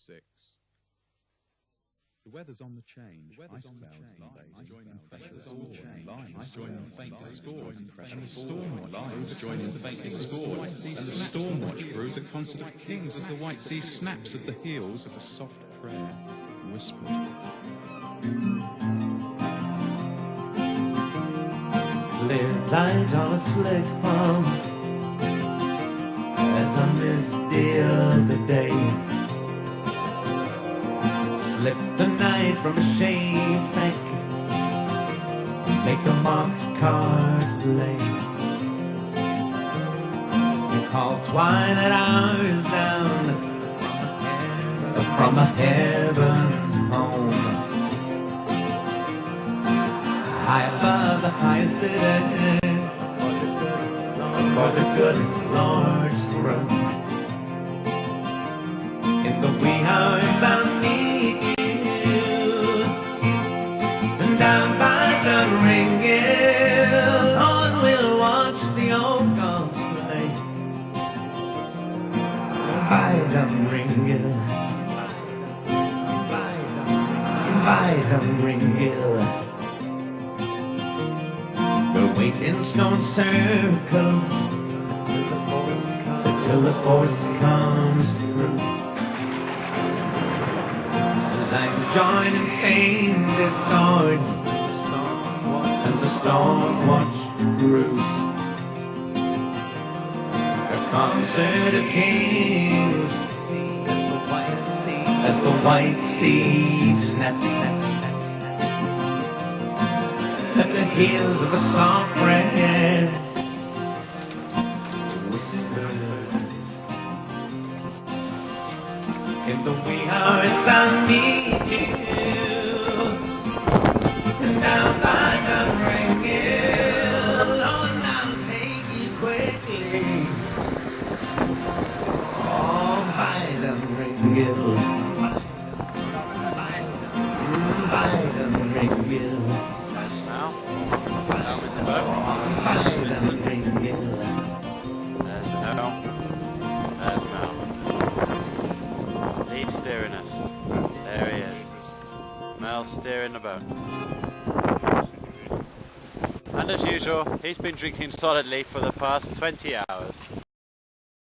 6. The weather's on the change. Ice clouds lines joining faint discord. Lines joining faint discord. And the storm lines joining faint discord. And the storm watch brews a concert of kings as the white sea snaps at the heels of a soft prayer whispered. Clear light on a slick pond as I missed the other day. Slip the night from a shaved bank, make a mocked card play. You call twilight hours down from a heaven home, high above the highest bidder, for the good Lord's throne. In the wee hours I meet you, and down by the ringhill, on we'll watch the old gods play. By the ringhill, by the ringhill, we'll wait in stone circles until the force comes through. Lines join in faint discords, and the storm watch brews a concert of kings as the white sea snaps at the heels of a soft prayer whispered. In the wee hours I meet you, and down by the ringhill, oh, I'll take you quickly. Oh, by the ringhill, by the ringhill, Now, in the boat. by the ringhill. There's Mel. There's Mel. He's steering us. There he is. Mel's steering the boat. And as usual, he's been drinking solidly for the past 20 hours.